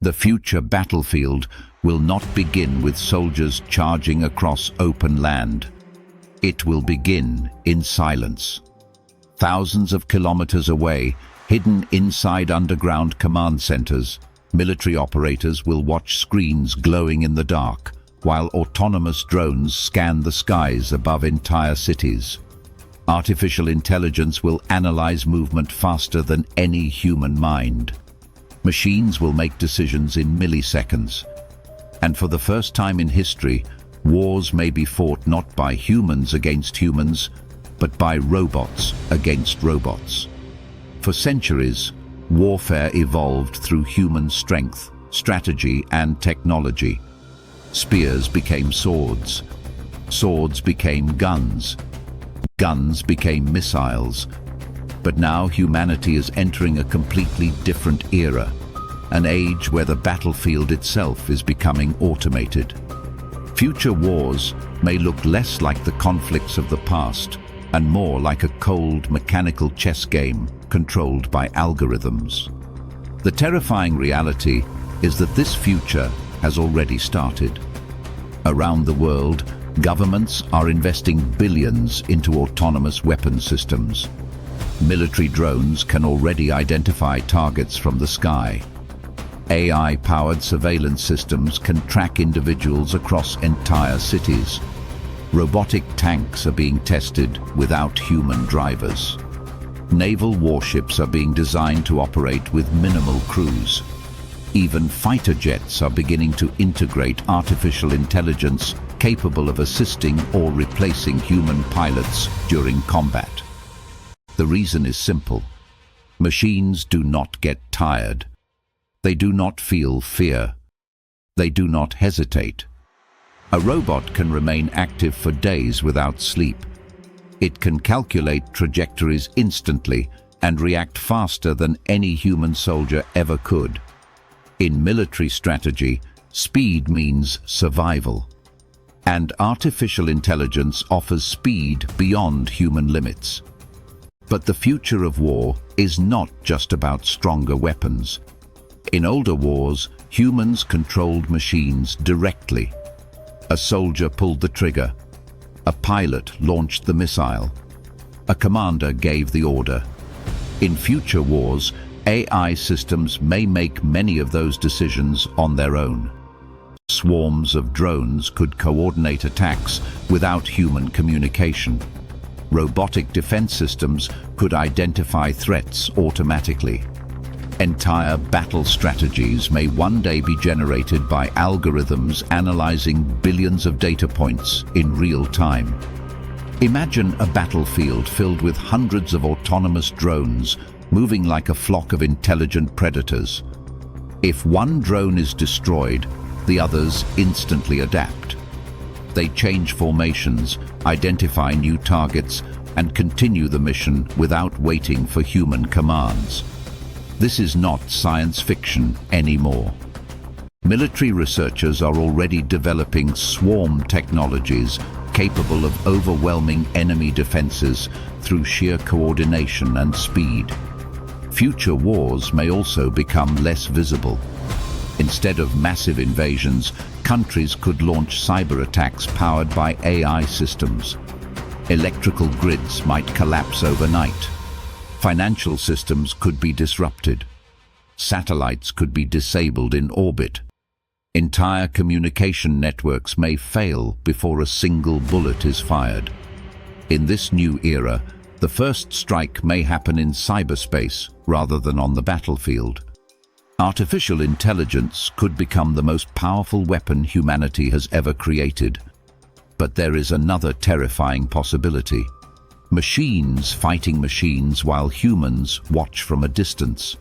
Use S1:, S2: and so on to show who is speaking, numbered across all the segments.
S1: The future battlefield will not begin with soldiers charging across open land. It will begin in silence. Thousands of kilometers away, hidden inside underground command centers, military operators will watch screens glowing in the dark, while autonomous drones scan the skies above entire cities. Artificial intelligence will analyze movement faster than any human mind. Machines will make decisions in milliseconds. And for the first time in history, wars may be fought not by humans against humans, but by robots against robots. For centuries, warfare evolved through human strength, strategy, and technology. Spears became swords. Swords became guns. Guns became missiles. But now humanity is entering a completely different era, an age where the battlefield itself is becoming automated. Future wars may look less like the conflicts of the past and more like a cold, mechanical chess game controlled by algorithms. The terrifying reality is that this future has already started. Around the world, governments are investing billions into autonomous weapon systems. Military drones can already identify targets from the sky. AI-powered surveillance systems can track individuals across entire cities. Robotic tanks are being tested without human drivers. Naval warships are being designed to operate with minimal crews. Even fighter jets are beginning to integrate artificial intelligence capable of assisting or replacing human pilots during combat. The reason is simple. Machines do not get tired. They do not feel fear. They do not hesitate. A robot can remain active for days without sleep. It can calculate trajectories instantly and react faster than any human soldier ever could. In military strategy, speed means survival. And artificial intelligence offers speed beyond human limits. But the future of war is not just about stronger weapons. In older wars, humans controlled machines directly. A soldier pulled the trigger. A pilot launched the missile. A commander gave the order. In future wars, AI systems may make many of those decisions on their own. Swarms of drones could coordinate attacks without human communication. Robotic defense systems could identify threats automatically. Entire battle strategies may one day be generated by algorithms analyzing billions of data points in real time. Imagine a battlefield filled with hundreds of autonomous drones moving like a flock of intelligent predators. If one drone is destroyed, the others instantly adapt. They change formations, identify new targets, and continue the mission without waiting for human commands. This is not science fiction anymore. Military researchers are already developing swarm technologies capable of overwhelming enemy defenses through sheer coordination and speed. Future wars may also become less visible. Instead of massive invasions, countries could launch cyber attacks powered by AI systems. Electrical grids might collapse overnight. Financial systems could be disrupted. Satellites could be disabled in orbit. Entire communication networks may fail before a single bullet is fired. In this new era, the first strike may happen in cyberspace rather than on the battlefield. Artificial intelligence could become the most powerful weapon humanity has ever created. But there is another terrifying possibility. Machines fighting machines while humans watch from a distance.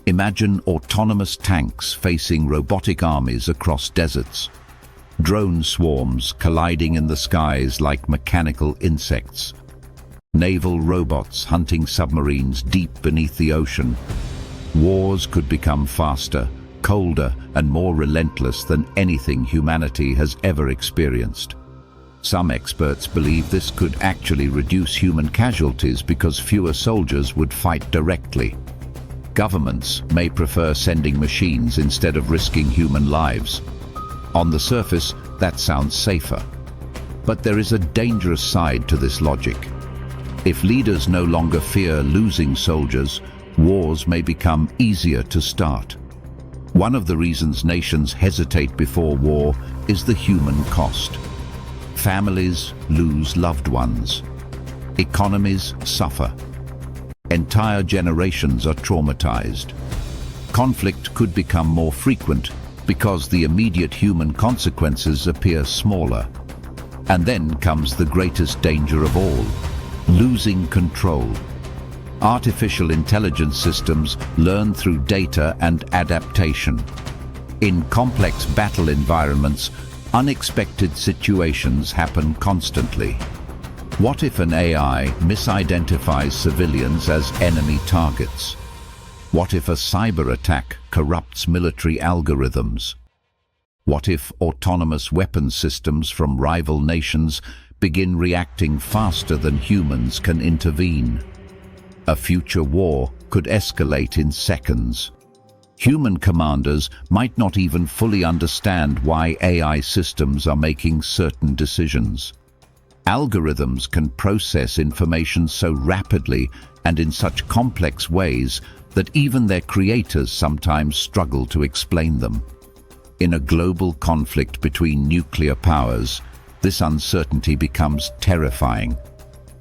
S1: Imagine autonomous tanks facing robotic armies across deserts. Drone swarms colliding in the skies like mechanical insects. Naval robots hunting submarines deep beneath the ocean. Wars could become faster, colder, and more relentless than anything humanity has ever experienced. Some experts believe this could actually reduce human casualties because fewer soldiers would fight directly. Governments may prefer sending machines instead of risking human lives. On the surface, that sounds safer. But there is a dangerous side to this logic. If leaders no longer fear losing soldiers, wars may become easier to start. One of the reasons nations hesitate before war is the human cost. Families lose loved ones. Economies suffer. Entire generations are traumatized. Conflict could become more frequent because the immediate human consequences appear smaller. And then comes the greatest danger of all: losing control. Artificial intelligence systems learn through data and adaptation. In complex battle environments, unexpected situations happen constantly. What if an AI misidentifies civilians as enemy targets? What if a cyber attack corrupts military algorithms? What if autonomous weapons systems from rival nations begin reacting faster than humans can intervene? A future war could escalate in seconds. Human commanders might not even fully understand why AI systems are making certain decisions. Algorithms can process information so rapidly and in such complex ways that even their creators sometimes struggle to explain them. In a global conflict between nuclear powers, this uncertainty becomes terrifying.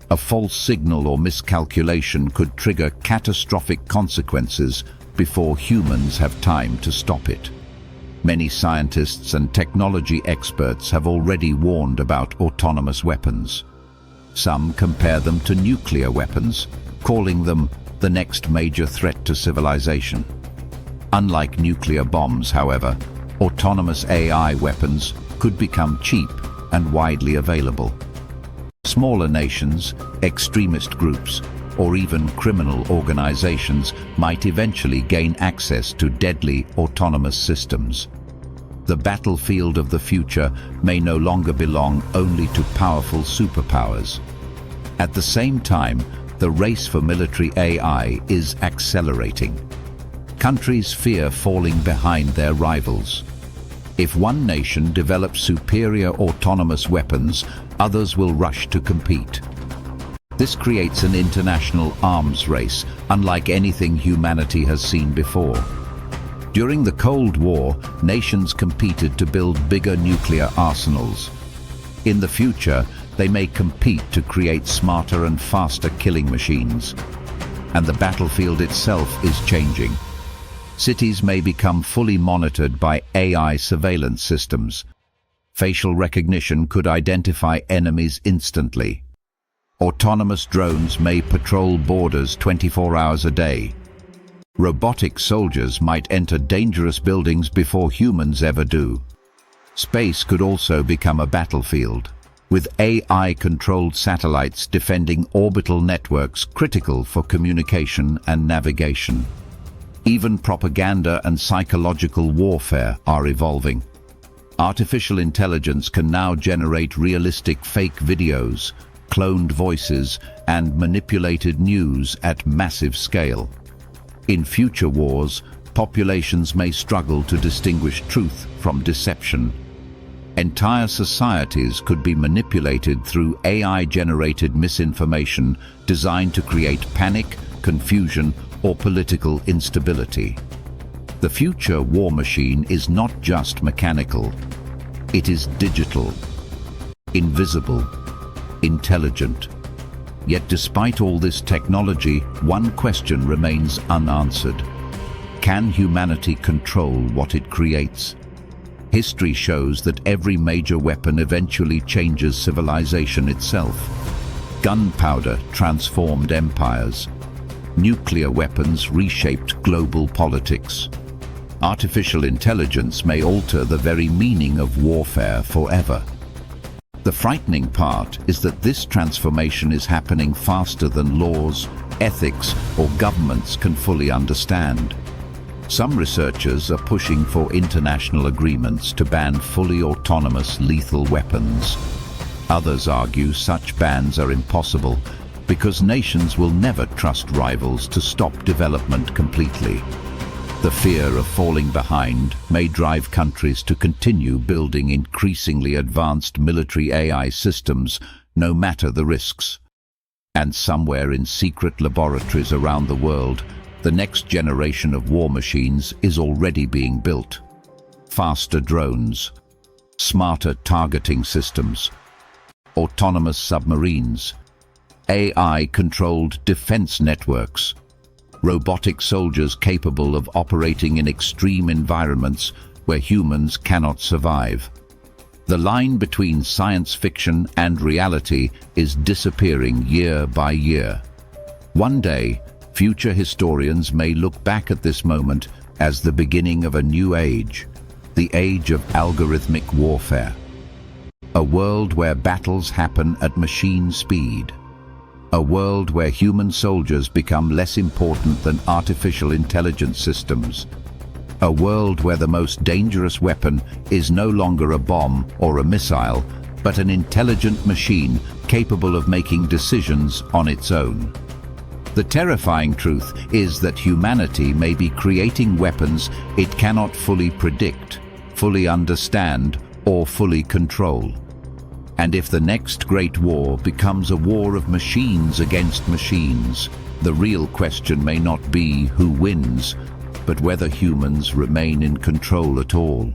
S1: A false signal or miscalculation could trigger catastrophic consequences before humans have time to stop it. Many scientists and technology experts have already warned about autonomous weapons. Some compare them to nuclear weapons, calling them the next major threat to civilization. Unlike nuclear bombs, however, autonomous AI weapons could become cheap and widely available. Smaller nations, extremist groups, or even criminal organizations might eventually gain access to deadly autonomous systems. The battlefield of the future may no longer belong only to powerful superpowers. At the same time, the race for military AI is accelerating. Countries fear falling behind their rivals. If one nation develops superior autonomous weapons, others will rush to compete. This creates an international arms race, unlike anything humanity has seen before. During the Cold War, nations competed to build bigger nuclear arsenals. In the future, they may compete to create smarter and faster killing machines. And the battlefield itself is changing. Cities may become fully monitored by AI surveillance systems. Facial recognition could identify enemies instantly. Autonomous drones may patrol borders 24 hours a day. Robotic soldiers might enter dangerous buildings before humans ever do. Space could also become a battlefield, with AI-controlled satellites defending orbital networks critical for communication and navigation. Even propaganda and psychological warfare are evolving. Artificial intelligence can now generate realistic fake videos, cloned voices, and manipulated news at massive scale. In future wars, populations may struggle to distinguish truth from deception. Entire societies could be manipulated through AI-generated misinformation designed to create panic, confusion, or political instability. The future war machine is not just mechanical. It is digital, invisible, intelligent. Yet despite all this technology, one question remains unanswered. Can humanity control what it creates? History shows that every major weapon eventually changes civilization itself. Gunpowder transformed empires. Nuclear weapons reshaped global politics. Artificial intelligence may alter the very meaning of warfare forever. The frightening part is that this transformation is happening faster than laws, ethics, or governments can fully understand. Some researchers are pushing for international agreements to ban fully autonomous lethal weapons. Others argue such bans are impossible, because nations will never trust rivals to stop development completely. The fear of falling behind may drive countries to continue building increasingly advanced military AI systems, no matter the risks. And somewhere in secret laboratories around the world, the next generation of war machines is already being built. Faster drones, smarter targeting systems, autonomous submarines, AI-controlled defense networks, robotic soldiers capable of operating in extreme environments where humans cannot survive. The line between science fiction and reality is disappearing year by year. One day, future historians may look back at this moment as the beginning of a new age, the age of algorithmic warfare. A world where battles happen at machine speed. A world where human soldiers become less important than artificial intelligence systems. A world where the most dangerous weapon is no longer a bomb or a missile, but an intelligent machine capable of making decisions on its own. The terrifying truth is that humanity may be creating weapons it cannot fully predict, fully understand, or fully control. And if the next great war becomes a war of machines against machines, the real question may not be who wins, but whether humans remain in control at all.